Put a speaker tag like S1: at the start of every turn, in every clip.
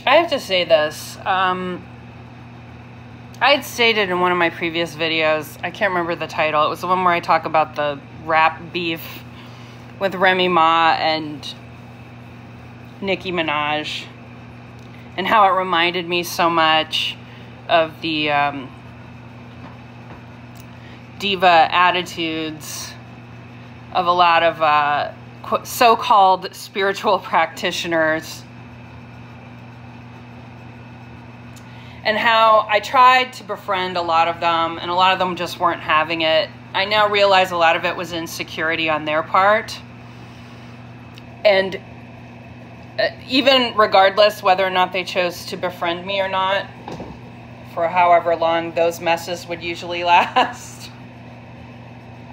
S1: I have to say this. I had stated in one of my previous videos, I can't remember the title, it was the one where I talk about the rap beef with Remy Ma and Nicki Minaj, and how it reminded me so much of the diva attitudes of a lot of so-called spiritual practitioners, and how I tried to befriend a lot of them, and a lot of them just weren't having it. I now realize a lot of it was insecurity on their part. And even regardless whether or not they chose to befriend me or not, for however long those messes would usually last,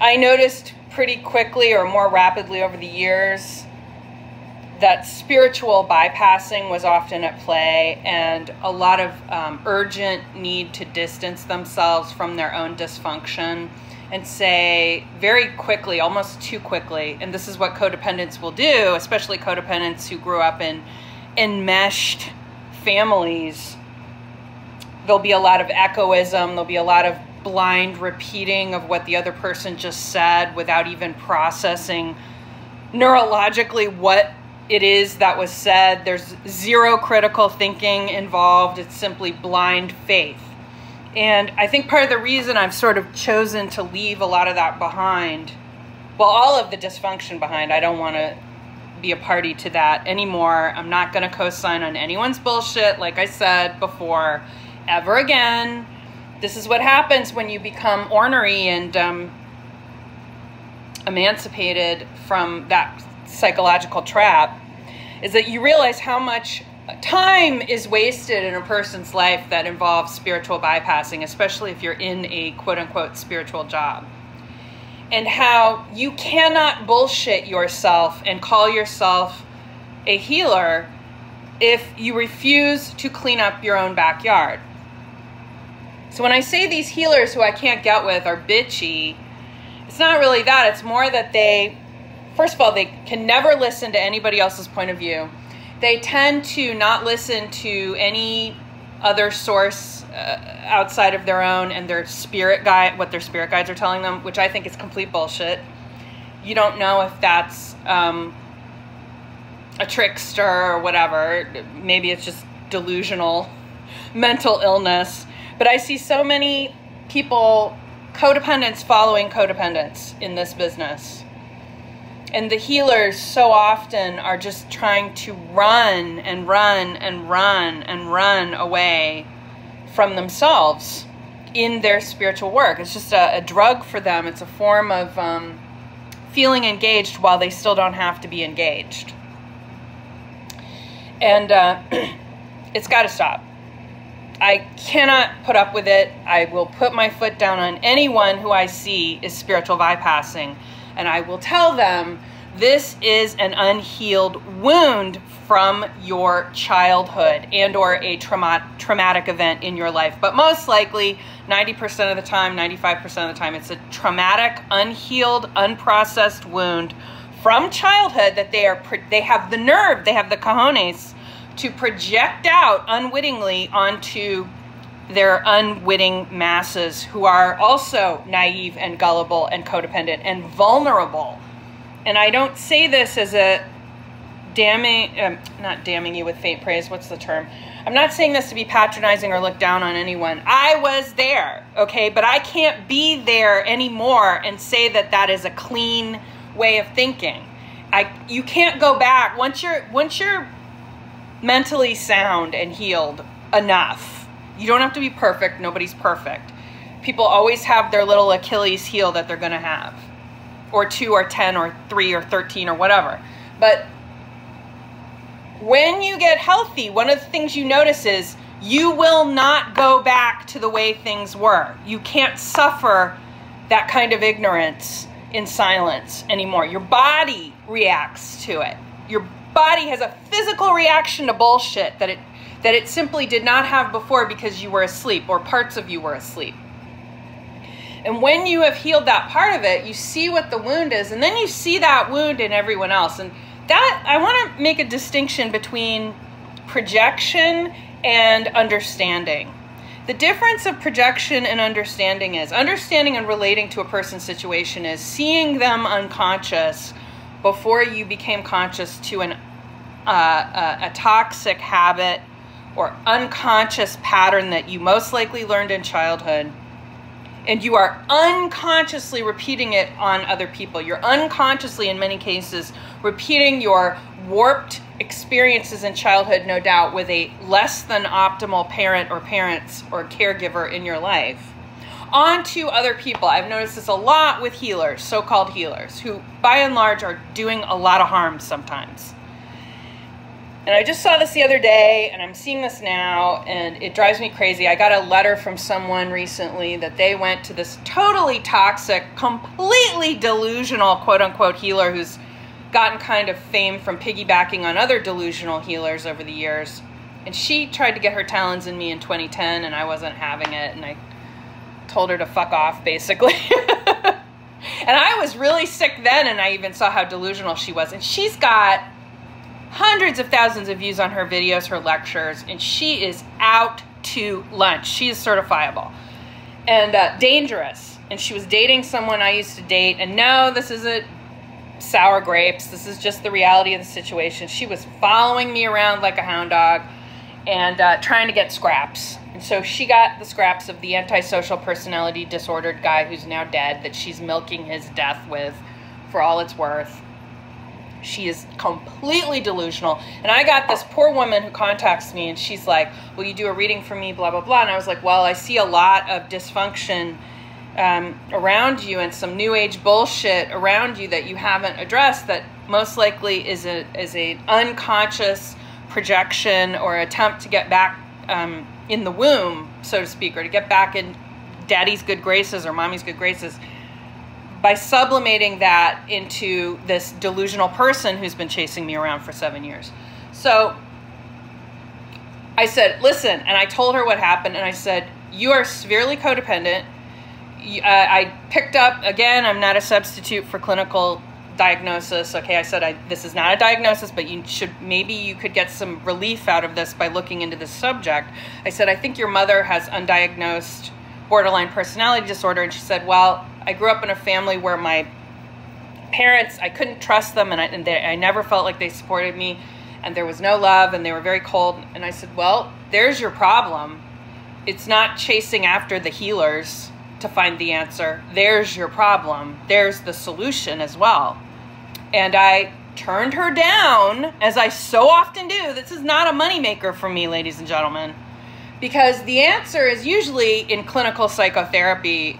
S1: I noticed pretty quickly, or more rapidly over the years, that spiritual bypassing was often at play, and a lot of urgent need to distance themselves from their own dysfunction and say very quickly, almost too quickly, and this is what codependents will do, especially codependents who grew up in enmeshed families. There'll be a lot of echoism, there'll be a lot of blind repeating of what the other person just said without even processing neurologically what it is that was said. There's zero critical thinking involved. It's simply blind faith. And I think part of the reason I've sort of chosen to leave a lot of that behind, well, all of the dysfunction behind, I don't want to be a party to that anymore. I'm not going to co-sign on anyone's bullshit, like I said before, ever again. This is what happens when you become ornery and emancipated from that psychological trap, is that you realize how much time is wasted in a person's life that involves spiritual bypassing, especially if you're in a quote-unquote spiritual job, and how you cannot bullshit yourself and call yourself a healer if you refuse to clean up your own backyard. So when I say these healers who I can't get with are bitchy, it's not really that. It's more that they, first of all, they can never listen to anybody else's point of view. They tend to not listen to any other source outside of their own and their spirit guide, what their spirit guides are telling them, which I think is complete bullshit. You don't know if that's a trickster or whatever. Maybe it's just delusional mental illness. But I see so many people, codependents following codependents in this business. And the healers so often are just trying to run and run and run and run away from themselves in their spiritual work. It's just a drug for them. It's a form of feeling engaged while they still don't have to be engaged. And it's got to stop. I cannot put up with it. I will put my foot down on anyone who I see is spiritual bypassing. And I will tell them, this is an unhealed wound from your childhood and or a traumatic event in your life. But most likely, 90% of the time, 95% of the time, it's a traumatic, unhealed, unprocessed wound from childhood that they have the nerve, they have the cojones to project out unwittingly onto their unwitting masses who are also naive and gullible and codependent and vulnerable. And I don't say this as a damning, not damning you with faint praise, what's the term? I'm not saying this to be patronizing or look down on anyone. I was there, okay? But I can't be there anymore and say that that is a clean way of thinking. You can't go back. Once you're mentally sound and healed enough, you don't have to be perfect. Nobody's perfect. People always have their little Achilles heel that they're going to have. Or 2 or 10 or 3 or 13 or whatever. But when you get healthy, one of the things you notice is you will not go back to the way things were. You can't suffer that kind of ignorance in silence anymore. Your body reacts to it. Your body has a physical reaction to bullshit that it simply did not have before because you were asleep or parts of you were asleep. And when you have healed that part of it, you see what the wound is, and then you see that wound in everyone else. And that, I want to make a distinction between projection and understanding. The difference of projection and understanding is, understanding and relating to a person's situation is seeing them unconscious before you became conscious to a toxic habit or unconscious pattern that you most likely learned in childhood, and you are unconsciously repeating it on other people. You're unconsciously, in many cases, repeating your warped experiences in childhood, no doubt, with a less than optimal parent or parents or caregiver in your life onto other people. I've noticed this a lot with healers, so-called healers, who by and large are doing a lot of harm sometimes. And I just saw this the other day, and I'm seeing this now, and it drives me crazy. I got a letter from someone recently that they went to this totally toxic, completely delusional, quote-unquote, healer who's gotten kind of fame from piggybacking on other delusional healers over the years. And she tried to get her talons in me in 2010, and I wasn't having it, and I told her to fuck off, basically. And I was really sick then, and I even saw how delusional she was. And she's got hundreds of thousands of views on her videos, her lectures, and she is out to lunch. She is certifiable and dangerous. And she was dating someone I used to date, and no, this isn't sour grapes. This is just the reality of the situation. She was following me around like a hound dog and trying to get scraps. And so she got the scraps of the antisocial personality disordered guy who's now dead, that she's milking his death with for all it's worth. She is completely delusional. And I got this poor woman who contacts me, and she's like, will you do a reading for me, blah, blah, blah. And I was like, well, I see a lot of dysfunction around you and some new age bullshit around you that you haven't addressed, that most likely is a unconscious projection or attempt to get back in the womb, so to speak, or to get back in daddy's good graces or mommy's good graces, by sublimating that into this delusional person who's been chasing me around for 7 years. So I said, listen, and I told her what happened, and I said, you are severely codependent. I picked up, again, I'm not a substitute for clinical diagnosis. Okay, I said, this is not a diagnosis, but maybe you could get some relief out of this by looking into this subject. I said, I think your mother has undiagnosed borderline personality disorder. And she said, well, I grew up in a family where my parents, I couldn't trust them, and I never felt like they supported me, and there was no love, and they were very cold. And I said, well, there's your problem. It's not chasing after the healers to find the answer. There's your problem. There's the solution as well. And I turned her down, as I so often do. This is not a moneymaker for me, ladies and gentlemen, because the answer is usually in clinical psychotherapy,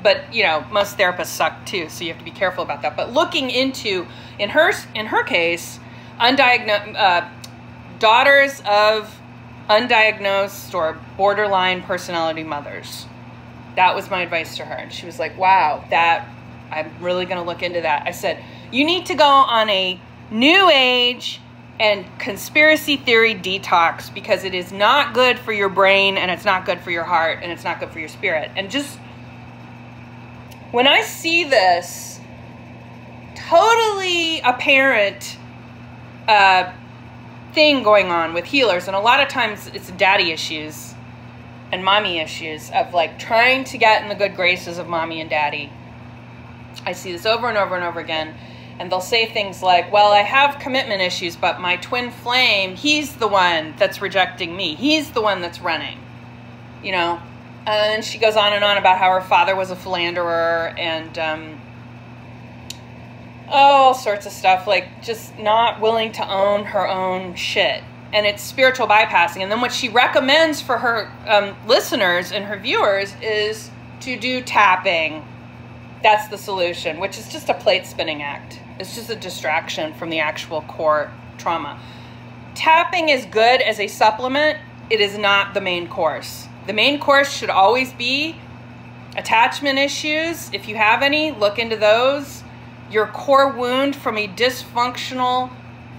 S1: but you know, most therapists suck too, so you have to be careful about that. But looking into, in her case, daughters of undiagnosed or borderline personality mothers. That was my advice to her. And she was like, wow, I'm really going to look into that. I said, you need to go on a new age and conspiracy theory detox, because it is not good for your brain, and it's not good for your heart, and it's not good for your spirit. And just when I see this totally apparent thing going on with healers, and a lot of times it's daddy issues and mommy issues of like trying to get in the good graces of mommy and daddy. I see this over and over and over again. And they'll say things like, well, I have commitment issues, but my twin flame, he's the one that's rejecting me. He's the one that's running, you know. And she goes on and on about how her father was a philanderer and all sorts of stuff, like just not willing to own her own shit. And it's spiritual bypassing. And then what she recommends for her listeners and her viewers is to do tapping. That's the solution, which is just a plate spinning act. It's just a distraction from the actual core trauma. Tapping is good as a supplement. It is not the main course. The main course should always be attachment issues. If you have any, look into those. Your core wound from a dysfunctional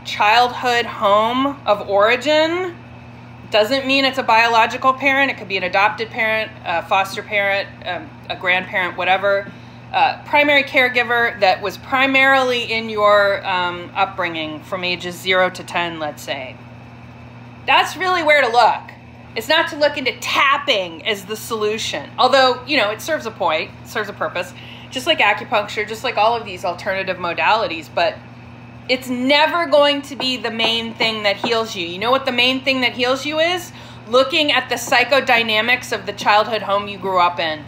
S1: childhood home of origin doesn't mean it's a biological parent. It could be an adopted parent, a foster parent, a grandparent, whatever. Primary caregiver that was primarily in your upbringing from ages 0 to 10, let's say. That's really where to look. It's not to look into tapping as the solution. Although, you know, it serves a point, it serves a purpose, just like acupuncture, just like all of these alternative modalities, but it's never going to be the main thing that heals you. You know what the main thing that heals you is? Looking at the psychodynamics of the childhood home you grew up in.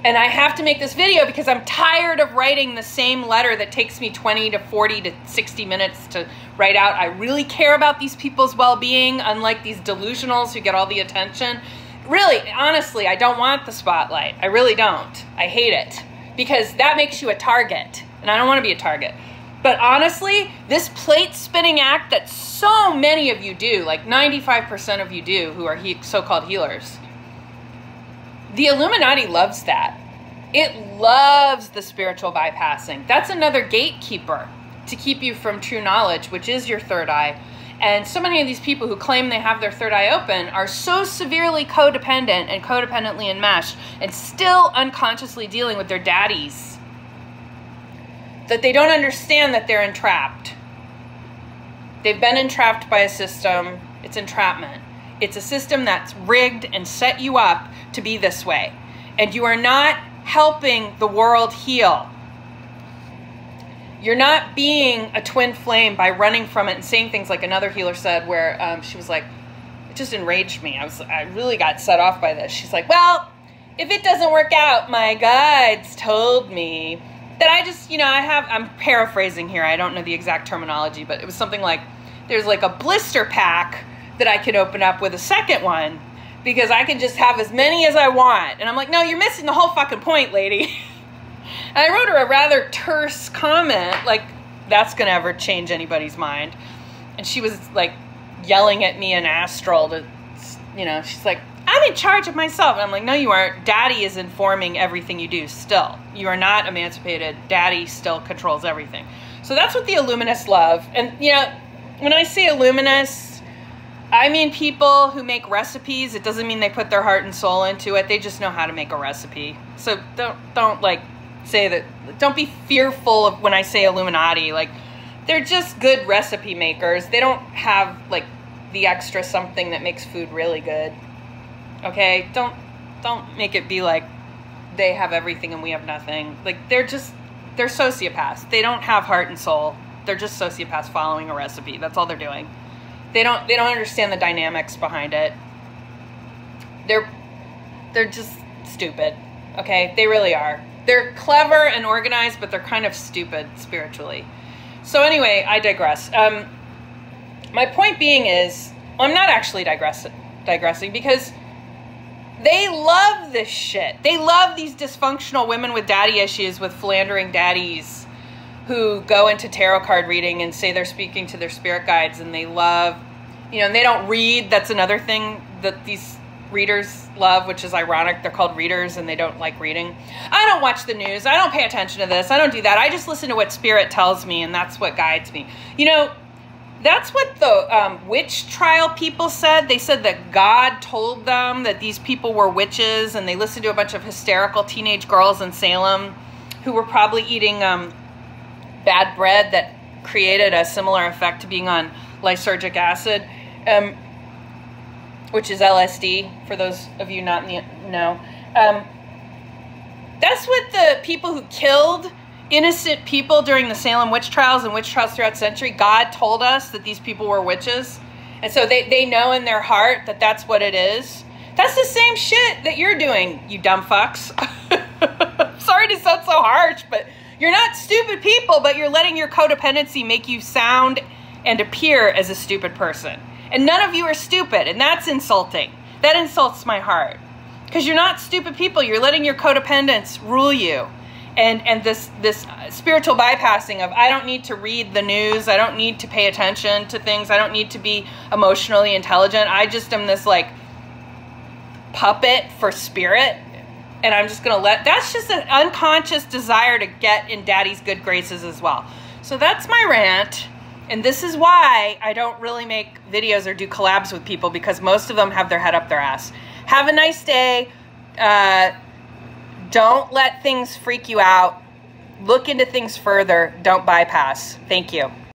S1: And I have to make this video because I'm tired of writing the same letter that takes me 20 to 40 to 60 minutes to write out. I really care about these people's well-being, unlike these delusionals who get all the attention. Really, honestly, I don't want the spotlight. I really don't. I hate it because that makes you a target, and I don't want to be a target. But honestly, this plate spinning act that so many of you do, like 95% of you do who are so-called healers, the Illuminati loves that. It loves the spiritual bypassing. That's another gatekeeper to keep you from true knowledge, which is your third eye. And so many of these people who claim they have their third eye open are so severely codependent and codependently enmeshed and still unconsciously dealing with their daddies that they don't understand that they're entrapped. They've been entrapped by a system. It's entrapment. It's a system that's rigged and set you up to be this way. And you are not helping the world heal. You're not being a twin flame by running from it and saying things like another healer said where she was like, it just enraged me. I really got set off by this. She's like, well, if it doesn't work out, my guides told me that I just, you know, I'm paraphrasing here. I don't know the exact terminology, but it was something like, there's like a blister pack that I could open up with a second one because I can just have as many as I want. And I'm like, no, you're missing the whole fucking point, lady. And I wrote her a rather terse comment, like, that's going to ever change anybody's mind. And she was like yelling at me in astral to, you know, she's like, I'm in charge of myself. And I'm like, no, you aren't. Daddy is informing everything you do still. You are not emancipated. Daddy still controls everything. So that's what the Illuminists love. And, you know, when I say Illuminists, I mean people who make recipes. It doesn't mean they put their heart and soul into it. They just know how to make a recipe. So don't like say that. Don't be fearful of when I say Illuminati. Like, they're just good recipe makers. They don't have like the extra something that makes food really good. Okay? Don't make it be like they have everything and we have nothing. Like, they're sociopaths. They don't have heart and soul. They're just sociopaths following a recipe. That's all they're doing. They don't understand the dynamics behind it. They're just stupid. Okay? They really are. They're clever and organized, but they're kind of stupid spiritually. So anyway, I digress. My point being is, I'm not actually digressing because they love this shit. They love these dysfunctional women with daddy issues, with philandering daddies who go into tarot card reading and say they're speaking to their spirit guides, and they love, you know, and they don't read. That's another thing that these readers love, which is ironic. They're called readers and they don't like reading. I don't watch the news. I don't pay attention to this. I don't do that. I just listen to what spirit tells me, and that's what guides me. You know, that's what the witch trial people said. They said that God told them that these people were witches, and they listened to a bunch of hysterical teenage girls in Salem who were probably eating bad bread that created a similar effect to being on lysergic acid, which is LSD, for those of you not know. That's what the people who killed innocent people during the Salem witch trials and witch trials throughout the century, God told us that these people were witches. And so they know in their heart that that's what it is. That's the same shit that you're doing, you dumb fucks. Sorry to sound so harsh, but you're not stupid people, but you're letting your codependency make you sound and appear as a stupid person. And none of you are stupid, and that's insulting. That insults my heart. Because you're not stupid people. You're letting your codependence rule you. And this spiritual bypassing of, I don't need to read the news. I don't need to pay attention to things. I don't need to be emotionally intelligent. I just am this, like, puppet for spirit. And I'm just going to that's just an unconscious desire to get in daddy's good graces as well. So that's my rant. And this is why I don't really make videos or do collabs with people, because most of them have their head up their ass. Have a nice day. Don't let things freak you out. Look into things further. Don't bypass. Thank you.